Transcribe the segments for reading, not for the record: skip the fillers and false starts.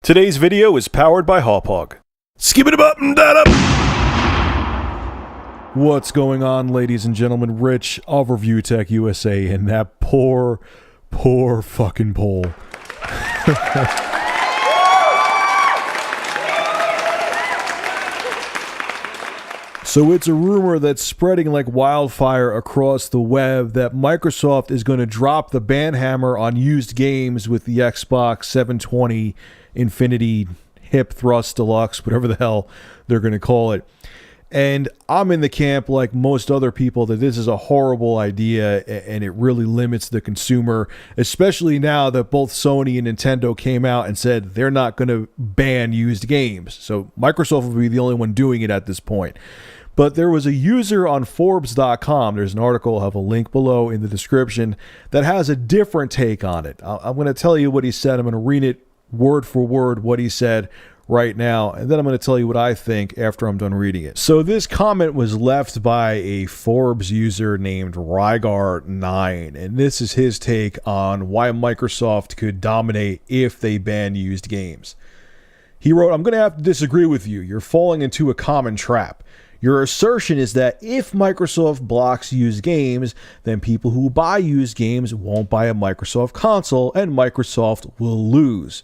Today's video is powered by Hauppauge. Skip it up and that up. What's going on, ladies and gentlemen? Rich of Review Tech USA, and that poor fucking poll. So it's a rumor that's spreading like wildfire across the web that Microsoft is going to drop the ban hammer on used games with the Xbox 720 Infinity Hip Thrust Deluxe, whatever the hell they're going to call it. And I'm in the camp, like most other people, that this is a horrible idea and it really limits the consumer, especially now that both Sony and Nintendo came out and said they're not going to ban used games. So Microsoft will be the only one doing it at this point. But there was a user on Forbes.com, there's an article, I'll have a link below in the description, that has a different take on it. I'm going to tell you what he said. I'm going to read it word for word, what he said right now, and then I'm going to tell you what I think after I'm done reading it. So this comment was left by a Forbes user named Rygar9, and this is his take on why Microsoft could dominate if they ban used games. He wrote, "I'm going to have to disagree with you. You're falling into a common trap. Your assertion is that if Microsoft blocks used games, then people who buy used games won't buy a Microsoft console and Microsoft will lose.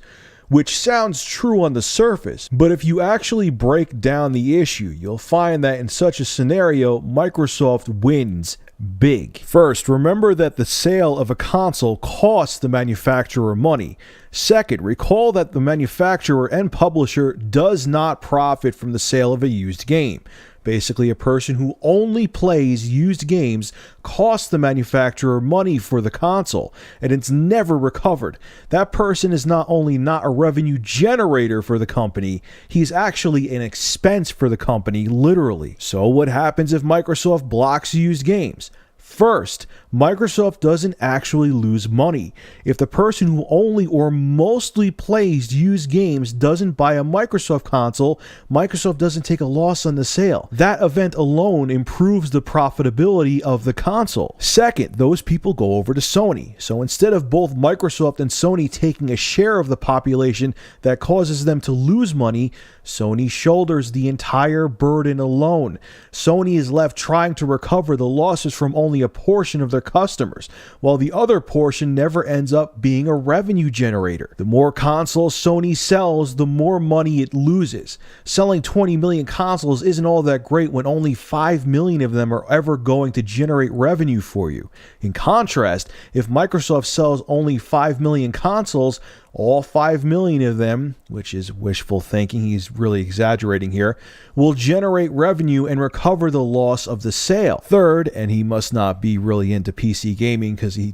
Which sounds true on the surface, but if you actually break down the issue, you'll find that in such a scenario, Microsoft wins big. First, remember that the sale of a console costs the manufacturer money. Second, recall that the manufacturer and publisher does not profit from the sale of a used game. Basically, a person who only plays used games costs the manufacturer money for the console, and it's never recovered. That person is not only not a revenue generator for the company, he's actually an expense for the company, literally. So what happens if Microsoft blocks used games? First, Microsoft doesn't actually lose money. If the person who only or mostly plays used games doesn't buy a Microsoft console, Microsoft doesn't take a loss on the sale. That event alone improves the profitability of the console. Second, those people go over to Sony. So instead of both Microsoft and Sony taking a share of the population that causes them to lose money, Sony shoulders the entire burden alone. Sony is left trying to recover the losses from only a portion of their customers, while the other portion never ends up being a revenue generator. The more consoles Sony sells, the more money it loses. Selling 20 million consoles isn't all that great when only 5 million of them are ever going to generate revenue for you. In contrast, if Microsoft sells only 5 million consoles, all 5 million of them, which is wishful thinking, he's really exaggerating here, will generate revenue and recover the loss of the sale. Third, and he must not be really into PC gaming because he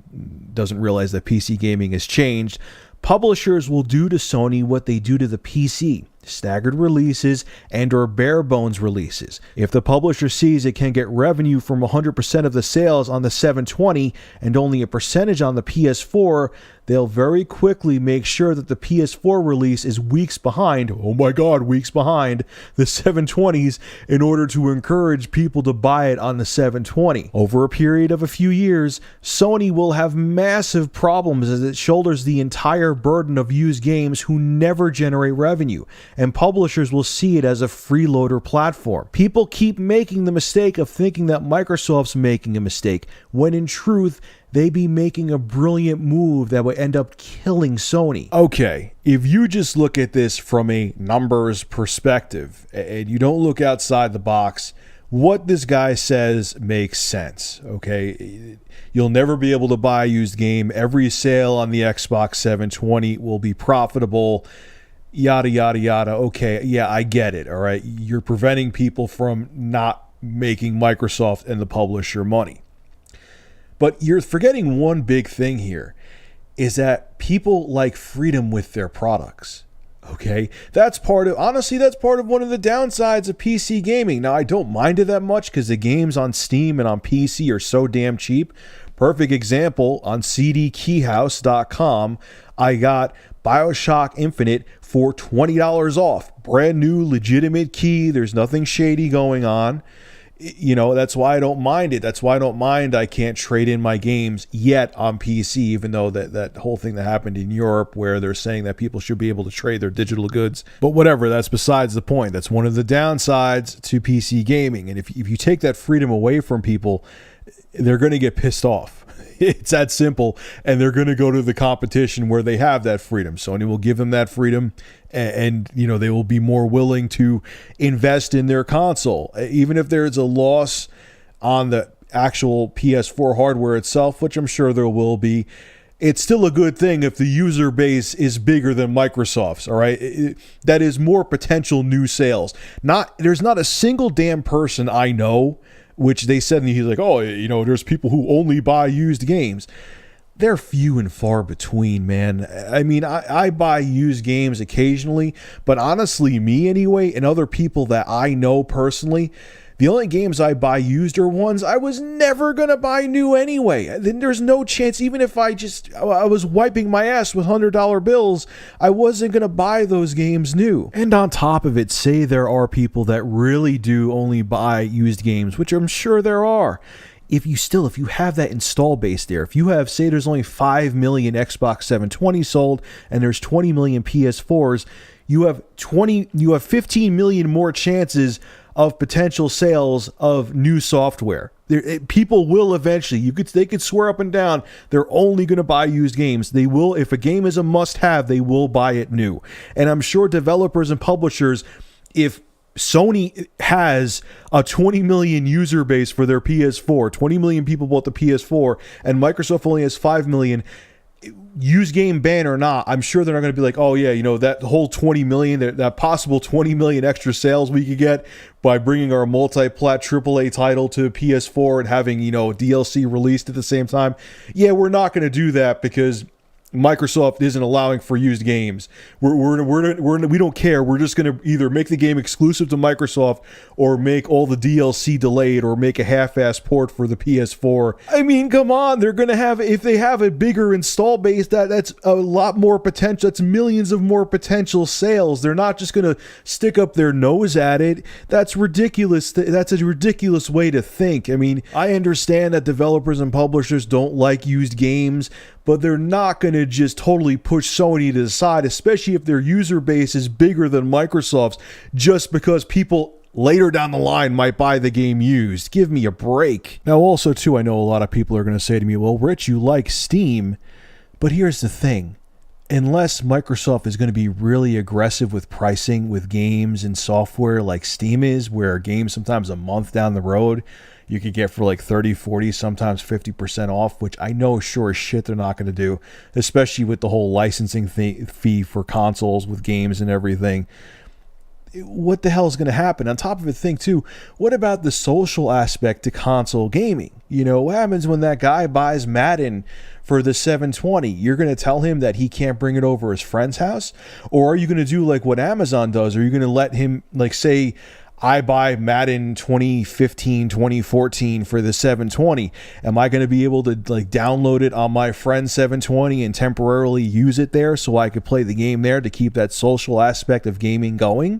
doesn't realize that PC gaming has changed, publishers will do to Sony what they do to the PC. Staggered releases and or bare bones releases. If the publisher sees it can get revenue from 100% of the sales on the 720 and only a percentage on the PS4, they'll very quickly make sure that the PS4 release is weeks behind, oh my god, weeks behind the 720s in order to encourage people to buy it on the 720. Over a period of a few years, Sony will have massive problems as it shoulders the entire burden of used games who never generate revenue, and publishers will see it as a freeloader platform. People keep making the mistake of thinking that Microsoft's making a mistake, when in truth, they be making a brilliant move that would end up killing Sony. Okay, if you just look at this from a numbers perspective and you don't look outside the box, what this guy says makes sense, okay? You'll never be able to buy a used game. Every sale on the Xbox 720 will be profitable, yada, yada, yada. Okay, yeah, I get it, all right? You're preventing people from not making Microsoft and the publisher money. But you're forgetting one big thing here, is that people like freedom with their products, okay? That's part of one of the downsides of PC gaming. Now, I don't mind it that much because the games on Steam and on PC are so damn cheap. Perfect example, on cdkeyhouse.com, I got BioShock Infinite for $20 off. Brand new, legitimate key. There's nothing shady going on. That's why I don't mind it. That's why I don't mind I can't trade in my games yet on PC, even though that whole thing that happened in Europe where they're saying that people should be able to trade their digital goods. But whatever, that's besides the point. That's one of the downsides to PC gaming. And if you take that freedom away from people, they're going to get pissed off. It's that simple. And they're going to go to the competition where they have that freedom. Sony will give them that freedom, and they will be more willing to invest in their console, even if there's a loss on the actual PS4 hardware itself, which I'm sure there will be. It's still a good thing if the user base is bigger than Microsoft's, all right? That is more potential new sales. There's not a single damn person I know, which they said, and he's like, oh, there's people who only buy used games. They're few and far between, man. I mean, I buy used games occasionally, but honestly, me anyway, and other people that I know personally, the only games I buy used are ones I was never going to buy new anyway. Then there's no chance, even if I was wiping my ass with $100 bills, I wasn't going to buy those games new. And on top of it, say there are people that really do only buy used games, which I'm sure there are. If you have that install base there, if you have, say there's only 5 million Xbox 720 sold and there's 20 million PS4s, you have 15 million more chances of potential sales of new software. People will eventually, they could swear up and down, they're only going to buy used games. They will, if a game is a must-have, they will buy it new. And I'm sure developers and publishers, if Sony has a 20 million user base for their PS4, 20 million people bought the PS4, and Microsoft only has 5 million, used game ban or not, I'm sure they're not going to be like, oh yeah, that whole 20 million, that possible 20 million extra sales we could get by bringing our multi-plat AAA title to PS4 and having, DLC released at the same time. Yeah, we're not going to do that because Microsoft isn't allowing for used games. We don't care. We're just going to either make the game exclusive to Microsoft or make all the DLC delayed or make a half-ass port for the PS4. I mean, come on. They're going to have, if they have a bigger install base, that's a lot more potential. That's millions of more potential sales. They're not just going to stick up their nose at it. That's ridiculous. That's a ridiculous way to think. I mean, I understand that developers and publishers don't like used games, but they're not going to just totally push Sony to the side, especially if their user base is bigger than Microsoft's, just because people later down the line might buy the game used. Give me a break. Now, also, too, I know a lot of people are going to say to me, well, Rich, you like Steam, but here's the thing. Unless Microsoft is going to be really aggressive with pricing with games and software like Steam is, where games sometimes a month down the road you could get for like 30, 40, sometimes 50% off, which I know sure as shit they're not going to do, especially with the whole licensing fee for consoles with games and everything. What the hell is going to happen? On top of it, think too, what about the social aspect to console gaming? What happens when that guy buys Madden for the 720? You're going to tell him that he can't bring it over his friend's house? Or are you going to do like what Amazon does? Are you going to let him, like, say, I buy Madden 2015, 2014 for the 720. Am I going to be able to like download it on my friend's 720 and temporarily use it there so I could play the game there to keep that social aspect of gaming going?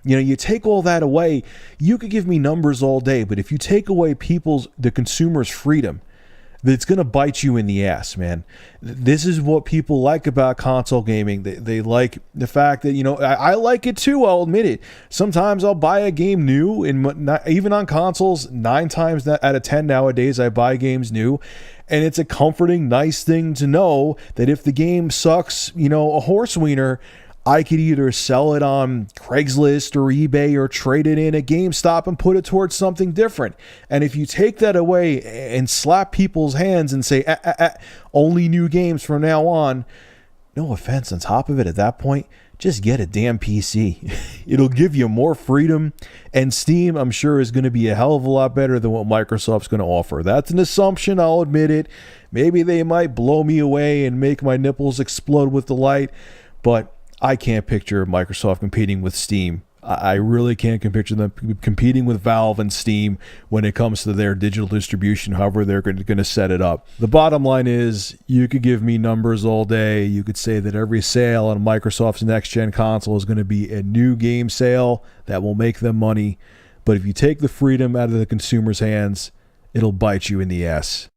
You take all that away, you could give me numbers all day, but if you take away the consumer's freedom, it's going to bite you in the ass, man. This is what people like about console gaming. They like the fact that, I like it too, I'll admit it. Sometimes I'll buy a game new, and even on consoles, 9 times out of 10 nowadays, I buy games new. And it's a comforting, nice thing to know that if the game sucks, a horse wiener, I could either sell it on Craigslist or eBay or trade it in at GameStop and put it towards something different. And if you take that away and slap people's hands and say, only new games from now on, no offense on top of it at that point, just get a damn PC. It'll give you more freedom. And Steam, I'm sure, is going to be a hell of a lot better than what Microsoft's going to offer. That's an assumption, I'll admit it. Maybe they might blow me away and make my nipples explode with delight, but I can't picture Microsoft competing with Steam. I really can't picture them competing with Valve and Steam when it comes to their digital distribution, however they're going to set it up. The bottom line is, you could give me numbers all day. You could say that every sale on Microsoft's next-gen console is going to be a new game sale that will make them money. But if you take the freedom out of the consumer's hands, it'll bite you in the ass.